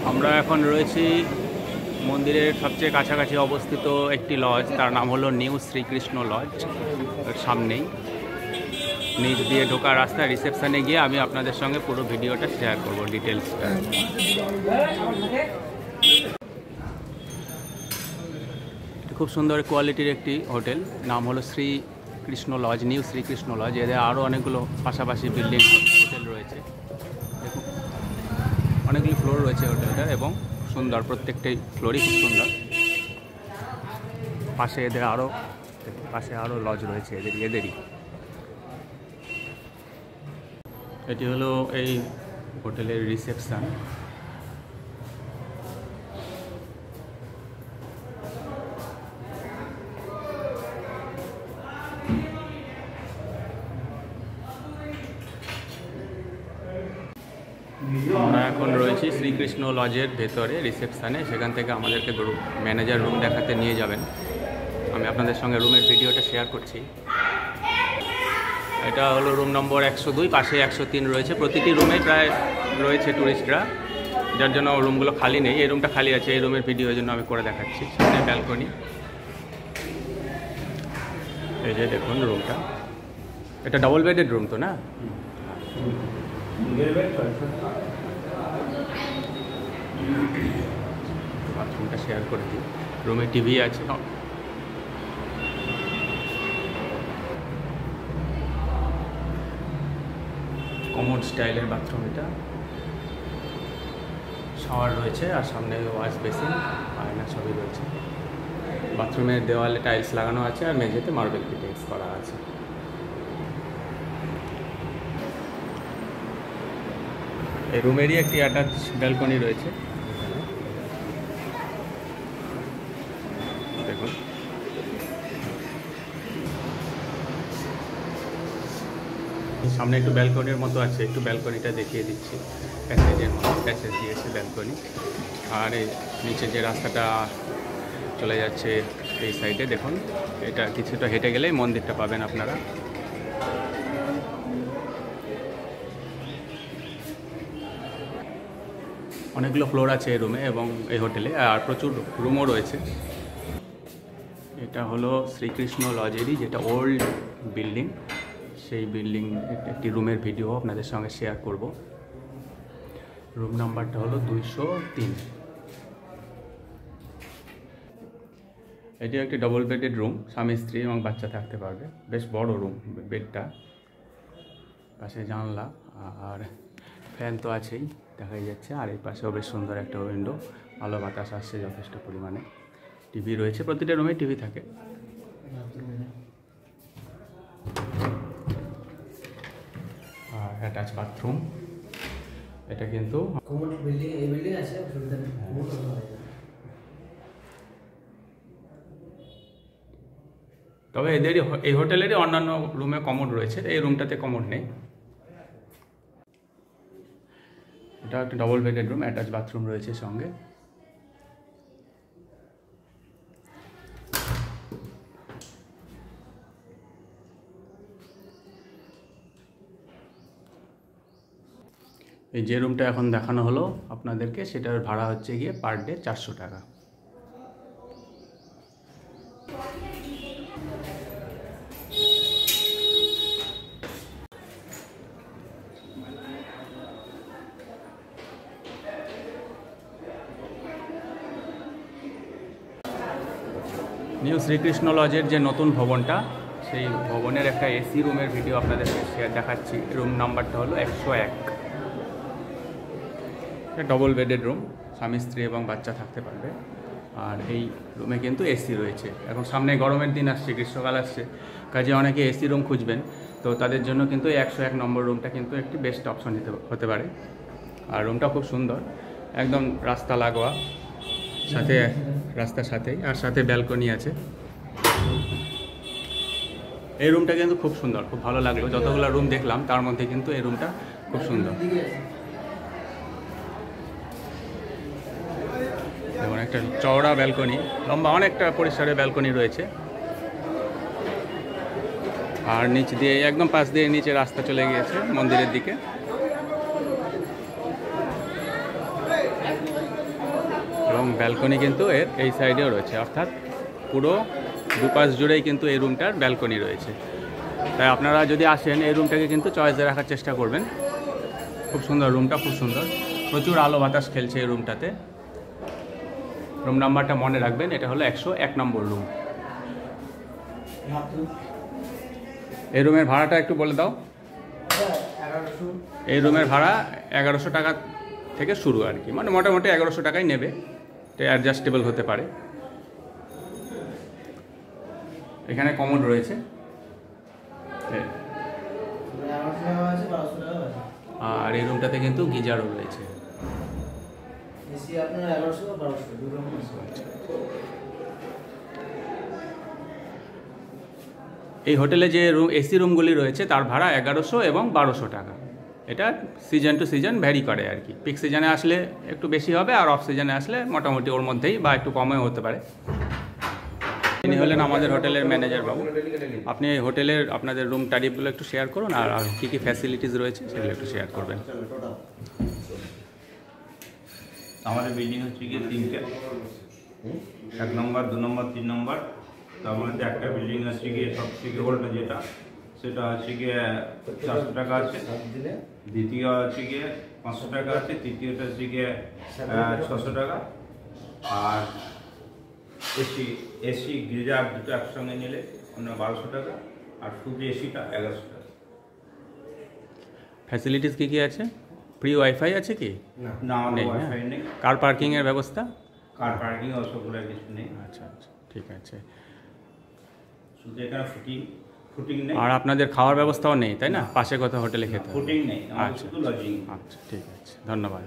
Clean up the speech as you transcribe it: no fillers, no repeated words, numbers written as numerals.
আমরা এখন রয়েছি মন্দিরের সবচেয়ে কাছাকাছি অবস্থিত একটি লজ, তার নাম হলো নিউ শ্রীকৃষ্ণ লজ। সামনেই নিচ দিয়ে ঢোকার রাস্তায় রিসেপশনে গিয়ে আমি আপনাদের সঙ্গে পুরো ভিডিওটা শেয়ার করব, ডিটেলসটা। খুব সুন্দর কোয়ালিটির একটি হোটেল, নাম হলো Shrikrishna lodge, new Shrikrishna lodge. এদের আরও অনেকগুলো পাশাপাশি বিল্ডিং হোটেল রয়েছে। দেখুন অনেকগুলি ফ্লোর রয়েছে হোটেলটার এবং সুন্দর, প্রত্যেকটাই ফ্লোরই খুব সুন্দর। পাশে আরও লজ রয়েছে এদেরই। এটি হলো এই হোটেলের রিসেপশন। আমরা এখন রয়েছি শ্রীকৃষ্ণ লজের ভেতরে রিসেপশানে। সেখান থেকে আমাদেরকে ম্যানেজার রুম দেখাতে নিয়ে যাবেন। আমি আপনাদের সঙ্গে রুমের ভিডিওটা শেয়ার করছি। এটা হলো রুম নম্বর 102, পাশে 103 রয়েছে। প্রতিটি রুমে প্রায় রয়েছে ট্যুরিস্টরা, যার জন্য রুমগুলো খালি নেই। এই রুমটা খালি আছে, এই রুমের ভিডিওর জন্য আমি করে দেখাচ্ছি। সামনে ব্যালকনি, এই যে দেখুন রুমটা। এটা ডবল বেডেড রুম তো না? বাথরুমটা শেয়ার করে দিই। রুমে টিভি আছে, কমোড স্টাইলের বাথরুম এটা। শাওয়ার রয়েছে আর সামনে ওয়াশ বেসিন, আয়না সবই রয়েছে। বাথরুমের দেওয়ালে টাইলস লাগানো আছে আর মেঝেতে মার্বেল ফিটিংস করা আছে। এই রুমেরই একটি অ্যাটাচ ব্যালকনি রয়েছে, দেখুন। সামনে একটু ব্যালকনির মতো আছে, একটু ব্যালকনিটা দেখিয়ে দিচ্ছি। প্যাসেজের মতো প্যাসেজ দিয়েছে ব্যালকনি। আর এই নিচে যে রাস্তাটা চলে যাচ্ছে এই সাইডে দেখুন, এটা কিছুটা হেঁটে গেলেই মন্দিরটা পাবেন আপনারা। অনেকগুলো ফ্লোর আছে এই রুমে এবং এই হোটেলে, আর প্রচুর রুমও রয়েছে। এটা হলো শ্রীকৃষ্ণ লজেরই যেটা ওল্ড বিল্ডিং, সেই বিল্ডিং একটি রুমের ভিডিও আপনাদের সঙ্গে শেয়ার করব। রুম নাম্বারটা হলো 203। এটি একটি ডবল বেডেড রুম, স্বামী স্ত্রী এবং বাচ্চা থাকতে পারবে। বেশ বড় রুম, বেডটা, পাশে জানলা আর ফ্যান তো আছেই, দেখাই যাচ্ছে। আর এই পাশেও বেশ সুন্দর একটা উইন্ডো, আলো বাতাস আসছে যথেষ্ট পরিমাণে। টিভি রয়েছে, প্রতিটা রুমে টিভি থাকে। আর অ্যাটাচ বাথরুম। এটা কিন্তু তবে এদেরই এই হোটেলেরই অন্যান্য রুমে কমোড রয়েছে, এই রুমটাতে কমোড নেই। এটা একটা double bedded room, attach bathroom রয়েছে সঙ্গে। এই যে রুমটা এখন দেখানো হলো আপনাদেরকে, সেটার ভাড়া হচ্ছে গিয়ে পার ডে 400 টাকা। নিউ শ্রীকৃষ্ণ লজের যে নতুন ভবনটা, সেই ভবনের একটা এসি রুমের ভিডিও আপনাদেরকে দেখাচ্ছি। রুম নাম্বারটা হলো 101। ডবল বেডেড রুম, স্বামী স্ত্রী এবং বাচ্চা থাকতে পারবে। আর এই রুমে কিন্তু এসি রয়েছে। এখন সামনে গরমের দিন আসছে, গ্রীষ্মকাল আসছে, কাজে অনেকে এসি রুম খুঁজবেন, তো তাদের জন্য কিন্তু 101 নম্বর রুমটা কিন্তু একটি বেস্ট অপশন হতে পারে। আর রুমটা খুব সুন্দর, একদম রাস্তা লাগোয়া, সাথে রাস্তার সাথেই, আর সাথে ব্যালকনি আছে। এই রুমটা কিন্তু খুব সুন্দর, খুব ভালো লাগলো। যতগুলো রুম দেখলাম তার মধ্যে কিন্তু এই রুমটা খুব সুন্দর। যেমন একটা চওড়া ব্যালকনি, লম্বা অনেকটা পরিসরে ব্যালকনি রয়েছে। আর নিচ দিয়ে একদম পাশ দিয়ে নিচে রাস্তা চলে গিয়েছে মন্দিরের দিকে। এবং ব্যালকনি কিন্তু এর এই সাইডেও রয়েছে, অর্থাৎ পুরো দুপাশ জুড়েই কিন্তু এই রুমটার ব্যালকনি রয়েছে। তাই আপনারা যদি আসেন এই রুমটাকে কিন্তু চয়েসে রাখার চেষ্টা করবেন। খুব সুন্দর রুমটা, খুব সুন্দর, প্রচুর আলো বাতাস খেলছে এই রুমটাতে। রুম নাম্বারটা মনে রাখবেন, এটা হলো 101 নম্বর রুম। এই রুমের ভাড়াটা একটু বলে দাও। এই রুমের ভাড়া 1100 টাকা থেকে শুরু আর কি, মানে মোটামুটি 1100 টাকাই নেবে, এটা অ্যাডজাস্টেবল হতে পারে। এখানে কমোড রয়েছে, আর এই রুমটাতে কিন্তু গিজারও রয়েছে। এই হোটেলে যে রুম এসি রুমগুলি রয়েছে তার ভাড়া 1100 এবং 1200 টাকা। এটা সিজন টু সিজন ভ্যারি করে আর কি। পিক সিজনে আসলে একটু বেশি হবে, আর অফ সিজনে আসলে মোটামুটি ওর মধ্যেই বা একটু কমেও হতে পারে। ইনি হলেন আমাদের হোটেলের ম্যানেজার বাবু। আপনি এই হোটেলের আপনাদের রুম টারিফগুলো একটু শেয়ার করুন, আর কী কী ফ্যাসিলিটিস রয়েছে সেগুলো একটু শেয়ার করবেন। আমাদের বিল্ডিং হচ্ছে গিয়ে 3টে, 1 নম্বর, 2 নম্বর, 3 নম্বর। তার মধ্যে একটা বিল্ডিং হচ্ছে গিয়ে সবথেকে ওল্ডটা যেটা, সেটা হচ্ছে গিয়ে 400 টাকা আছে, দ্বিতীয় হচ্ছে গিয়ে 500 টাকা আছে, তৃতীয়টা হচ্ছে গিয়ে 600 টাকা, আর এসি গিজার দুটো একসঙ্গে নিলে আপনার 1200 টাকা, আর শুধু এসিটা 1100 টাকা। ফ্যাসিলিটিস কী কী আছে? ফ্রি ওয়াইফাই আছে কি? না, আমাদের নেই, ওয়াইফাই নেই। কার পার্কিংয়ের ব্যবস্থা? কার পার্কিং ওসবগুলো কিছু নেই। আচ্ছা আচ্ছা, ঠিক আছে। শুধু এখানে ফুটিং নেই। আর আপনাদের খাওয়ার ব্যবস্থাও নেই, তাই না? পাশে কোথাও হোটেলে খেতে হবে? ফুটিং নেই, আমাদের আচ্ছা শুধু লজিং। আচ্ছা, ঠিক আছে, ধন্যবাদ।